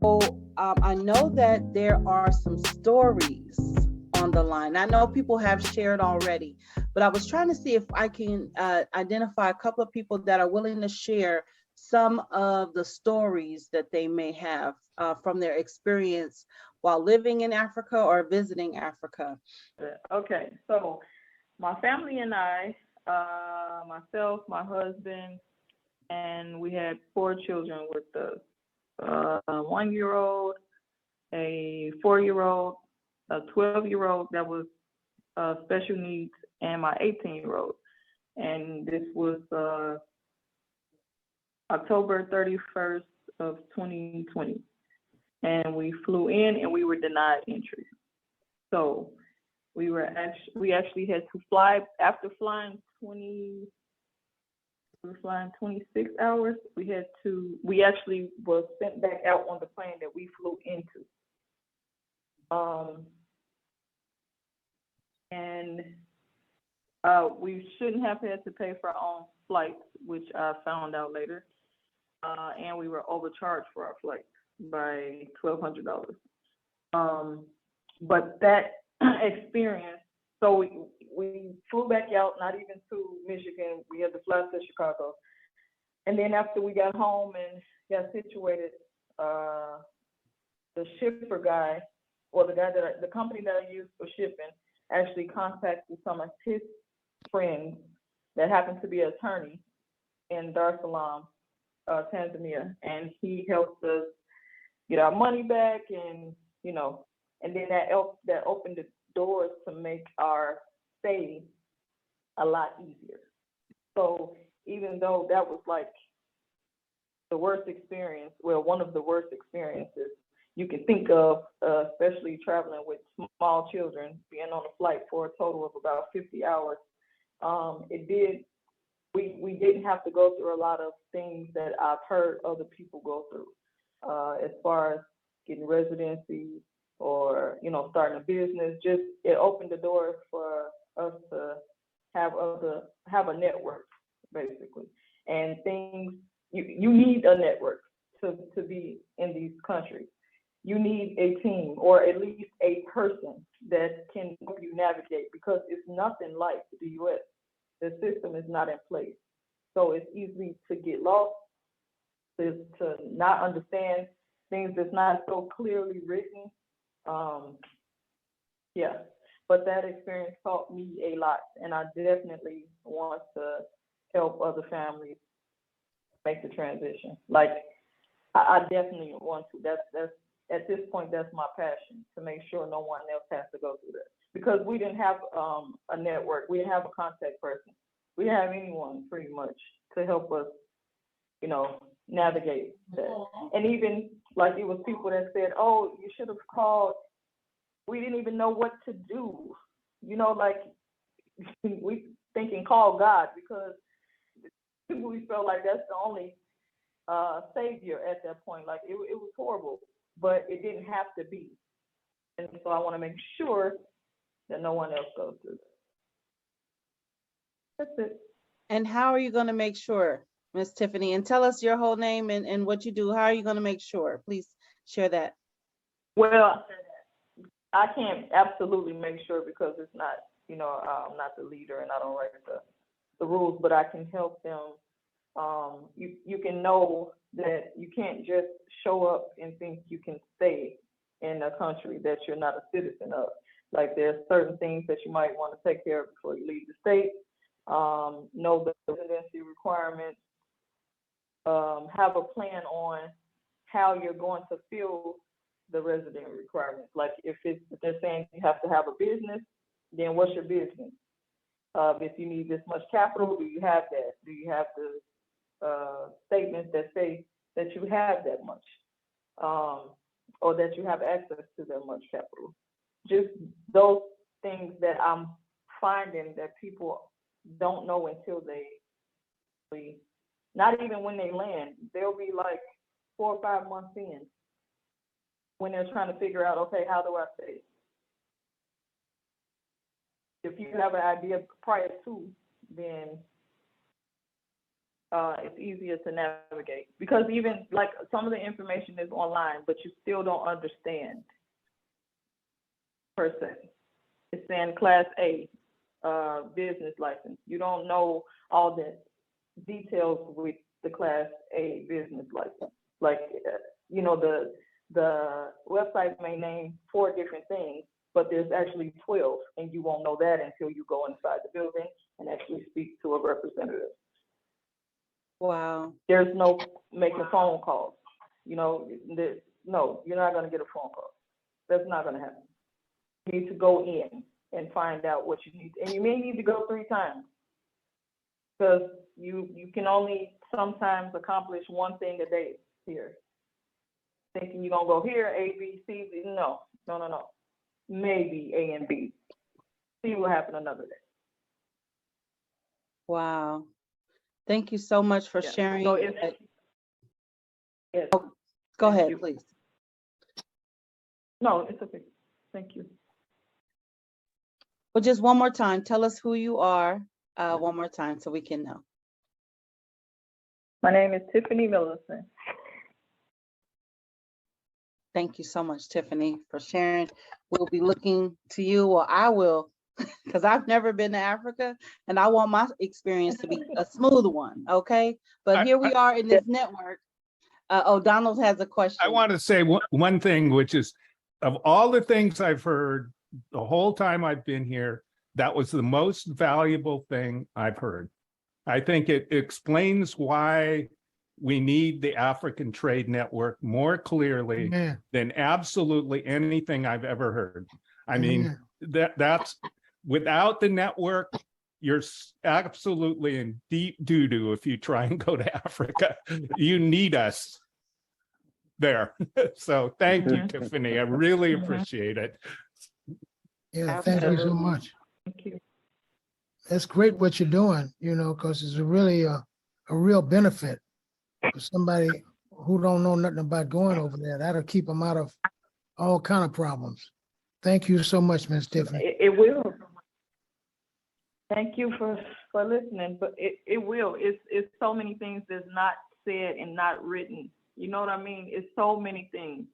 So I know that there are some stories on the line. I know people have shared already, but I was trying to see if I can identify a couple of people that are willing to share some of the stories that they may have from their experience while living in Africa or visiting Africa. Okay, so my family and I, myself, my husband, and we had four children with us. A 1 year old, a 4 year old, a 12-year old that was special needs, and my 18-year old. And this was October 31st of 2020. And we flew in and we were denied entry. So we actually had to fly after flying 20 we were flying 26 hours. We actually was sent back out on the plane that we flew into. Um, and we shouldn't have had to pay for our own flights, which I found out later. And we were overcharged for our flights by $1,200. Um, but that experience, so we flew back out, not even to Michigan. We had to fly to Chicago. And then after we got home and got situated, uh, the shipper guy, or the company that I used for shipping, actually contacted some of his friends that happened to be an attorney in Dar es Salaam, Tanzania, and he helped us get our money back, and and then that opened the doors to make our stay a lot easier. So even though that was like the worst experience, well, one of the worst experiences you can think of, especially traveling with small children, being on a flight for a total of about 50 hours, it did. We didn't have to go through a lot of things that I've heard other people go through, as far as getting residency or starting a business. Just it opened the door for us to have a network basically, and things you need a network to be in these countries. You need a team or at least a person that can help you navigate, because it's nothing like the U.S. The system is not in place, so it's easy to get lost, to not understand things that's not so clearly written. Um, yeah, but that experience taught me a lot, and I definitely want to help other families make the transition. Like I definitely want to. That's at this point that's my passion, to make sure no one else has to go through that, because we didn't have a network, we didn't have a contact person, we didn't have anyone pretty much to help us, navigate that. And even like it was people that said, "Oh, you should have called." We didn't even know what to do. Like we thinking call God, because we felt like that's the only savior at that point. Like it was horrible, but it didn't have to be. And so I want to make sure that no one else goes through that. That's it. And how are you going to make sure, Miss Tiffany? And tell us your whole name and what you do. How are you going to make sure? Please share that. Well, I can't absolutely make sure because it's not, I'm not the leader and I don't write the rules, but I can help them. You can know that you can't just show up and think you can stay in a country that you're not a citizen of. Like there's certain things that you might want to take care of before you leave the state. Know the residency requirements. Have a plan on how you're going to fill the resident requirements. Like if they're saying you have to have a business, then what's your business? If you need this much capital, do you have that? Do you have the statements that say that you have that much, or that you have access to that much capital? Just those things that I'm finding that people don't know until not even when they land. They'll be like 4 or 5 months in when they're trying to figure out, okay, how do I pay? If you have an idea prior to, then it's easier to navigate because even like some of the information is online, but you still don't understand per se. It's saying Class A business license. You don't know all the details with the Class A business license. Like, the website may name 4 different things, but there's actually 12, and you won't know that until you go inside the building and actually speak to a representative. Wow. There's no making phone calls. No, you're not going to get a phone call. That's not going to happen. You need to go in and find out what you need. And you may need to go 3 times because you can only sometimes accomplish one thing a day here. Thinking you're going to go here, A, B, C, D. No. Maybe A and B. C will happen another day. Wow. Thank you so much for sharing. So Go ahead, please. No, it's okay. Thank you. Well, just one more time, tell us who you are one more time so we can know. My name is Tiffany Millicent. Thank you so much, Tiffany, for sharing. We'll be looking to you, or I will, because I've never been to Africa and I want my experience to be a smooth one, okay? But here we are in this network. Donald has a question. I want to say one thing, which is, of all the things I've heard the whole time I've been here, that was the most valuable thing I've heard. I think it explains why we need the African Trade Network more clearly than absolutely anything I've ever heard. I mean, that's without the network, you're absolutely in deep doo-doo if you try and go to Africa. You need us there. So thank you, Tiffany. I really appreciate it. Yeah, thank you so much. Thank you. It's great what you're doing, because it's really a real benefit for somebody who don't know nothing about going over there. That'll keep them out of all kind of problems. Thank you so much, Ms. Tiffany. It will. Thank you for listening, but it will. It's so many things that's not said and not written. You know what I mean? It's so many things.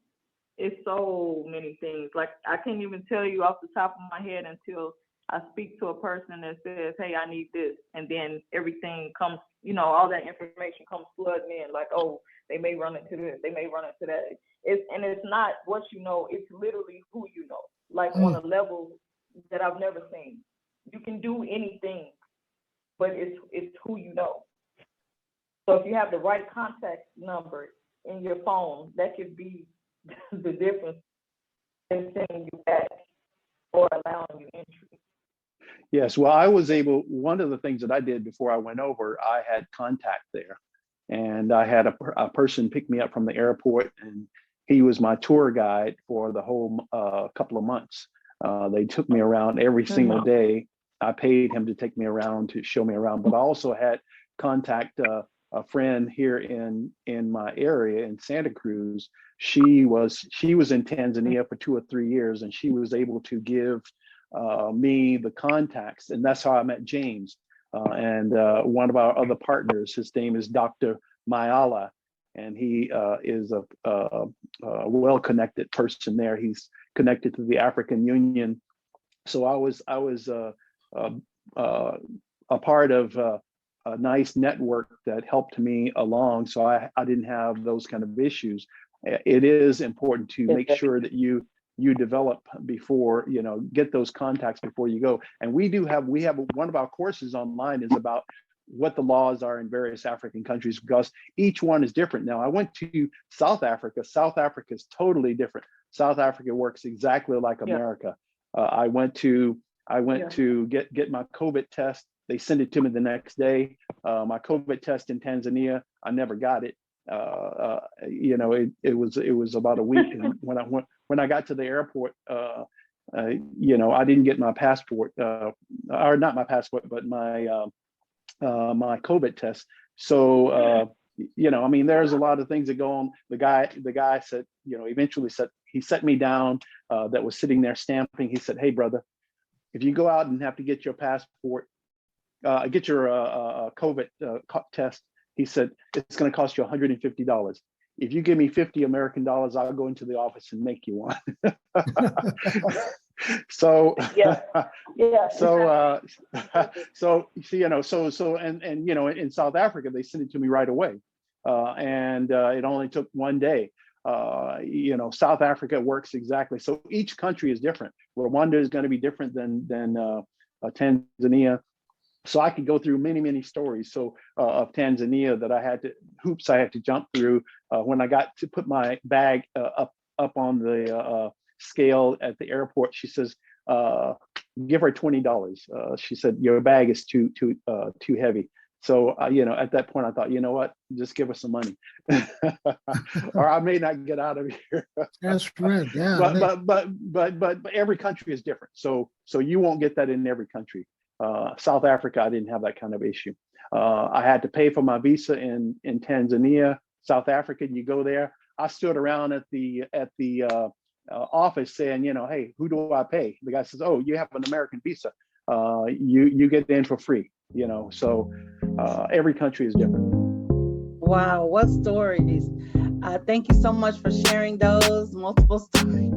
It's so many things. Like, I can't even tell you off the top of my head until I speak to a person that says, hey, I need this. And then everything comes, all that information comes flooding in. Like, oh, they may run into this. They may run into that. It's not what you know. It's literally who you know. Like on a level that I've never seen. You can do anything, but it's who you know. So if you have the right contact number in your phone, that could be the difference in sending you back or allowing you entry. Yes, well, one of the things that I did before I went over, I had contact there. And I had a person pick me up from the airport, and he was my tour guide for the whole couple of months. They took me around every single day. I paid him to take me around, to show me around, but I also had contact a friend here in my area in Santa Cruz. She was in Tanzania for 2 or 3 years, and she was able to give me the contacts, and that's how I met James. And one of our other partners, his name is Dr. Mayala, and he is a well-connected person there. He's connected to the African Union. So I was a part of a nice network that helped me along, so I didn't have those kind of issues. It is important to make sure that you develop before, get those contacts before you go. And we have one of our courses online is about what the laws are in various African countries, because each one is different. Now, I went to South Africa. South Africa is totally different. South Africa works exactly like America. I went to get my COVID test. They sent it to me the next day. My COVID test in Tanzania, I never got it. It was about a week. And when I got to the airport, I didn't get my passport, or not my passport, but my COVID test. So there's a lot of things that go on. The guy said, eventually he set me down. That was sitting there stamping. He said, "Hey, brother, if you go out and have to get your passport, get your COVID test, He said, it's going to cost you $150. If you give me 50 American dollars, I'll go into the office and make you one. So, Yeah. Yeah. so, so, and, in South Africa, they sent it to me right away. And it only took one day. South Africa works exactly. So each country is different. Rwanda is going to be different than Tanzania. So I could go through many, many stories. So of Tanzania that I had to jump through when I got to put my bag up on the scale at the airport. She says, give her $20. She said, your bag is too heavy. So, at that point I thought, you know what, just give us some money or I may not get out of here. That's right. Yeah. But every country is different. So you won't get that in every country. South Africa, I didn't have that kind of issue. I had to pay for my visa in Tanzania. South Africa, you go there. I stood around at the office saying, hey, who do I pay? The guy says, oh, you have an American visa. You get in for free. So every country is different. Wow, what stories. Thank you so much for sharing those multiple stories.